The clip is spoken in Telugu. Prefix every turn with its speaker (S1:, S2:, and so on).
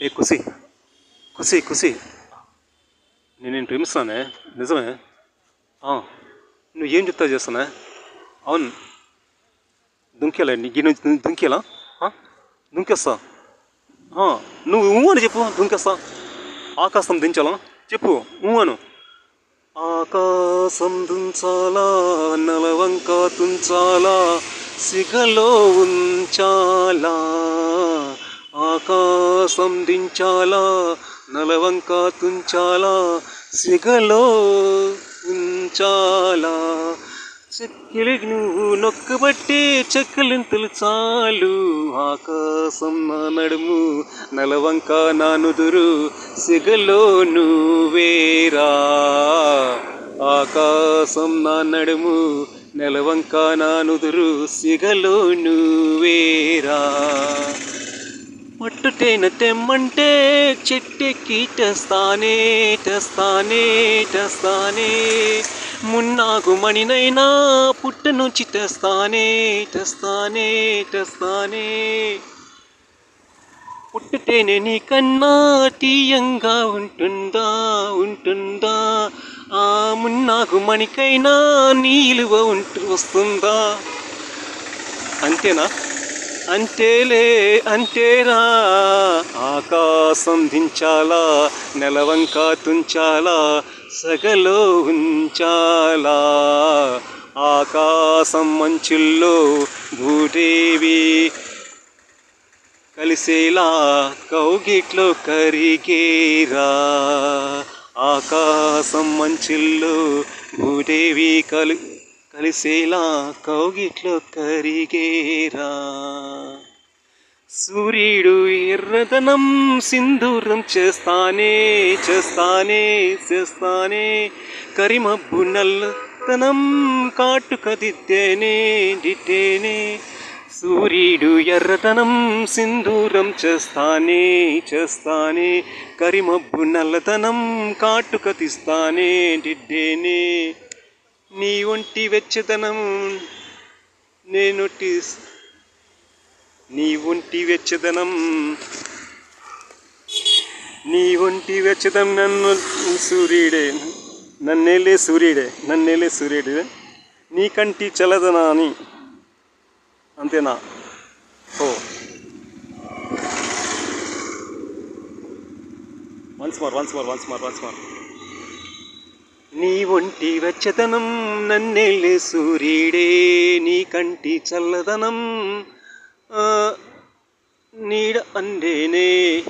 S1: ఏ ఖుషి, ఖుషి ఖుషి, నేను ప్రేమిస్తున్నానే, నిజమే. నువ్వు ఏం చెప్తావు చేస్తానే? అవును, దుంకేలా నీ గిన్నె దుంకేలా, దుంకేస్తా. నువ్వు అని చెప్పు, దుంకేస్తా. ఆకాశం దించాలా చెప్పు, అను. ఆకాశం దుంచాలా, నలవంక తుంచాలా, సిగలో ఉంచాలా. ఆకాశం దించాలా, నలవంక తుంచాలా, సిగలో ఉంచాలా. చెక్కిలి నువ్వు నొక్కబట్టి చెక్కలింతలు చాలు. ఆకాశం నా నడుము, నలవంక నా నుదురు, సిగలో నువ్వేరా. ఆకాశం నా నడుము, నెలవంక నా నుదురు, సిగలో నువ్వేరా. పట్టుటేన తెమ్మంటే చెట్టెక్కి తెస్తానే, తెస్తానే, తెస్తానే. మున్నాగు మణినైనా పుట్ట నుంచి తెస్తానే, తెస్తానే, తెస్తానే. పుట్టుటేనే నీకన్నా తీయంగా ఉంటుందా, ఉంటుందా. ఆ మున్నాగు మణికైనా నీలువ వస్తుందా. అంతేనా? అంతేలే, అంతేరా. ఆకాశం దించాలా, నెలవంక తుంచాలా, సగలో ఉంచాలా. ఆకాశం మంచుల్లో భూదేవి కలిసేలా కౌగిట్లో కరిగేరా. ఆకాశం మంచుల్లో భూదేవి కలిసేలా కౌగిట్లో కరిగేరా. సూర్యుడు ఎర్రదనం సింధూరం చేస్తానే, చేస్తానే, చేస్తానే. కరిమబ్బు నల్లతనం కాటుక దిద్దేనే, దిద్దేనే. సూర్యుడు ఎర్రదనం సింధూరం చేస్తానే, చేస్తానే. కరిమబ్బు నల్లతనం కాటుక తీస్తానే, దిద్దేనే. నీ ఒంటి వెచ్చదనం నీ ఒంటి వెచ్చదనం, నీ ఒంటి వెచ్చదనం నన్ను సూర్యుడే, నన్నేలే సూర్యుడే, నన్నేలే సూర్యుడే. నీ కంటి చల్లదనాని. అంతేనా? Once more. నీ ఒంటి వెచ్చదనం నన్నేలే సూర్యుడే, నీ కంటి చల్లదనం నీడ అందేనే.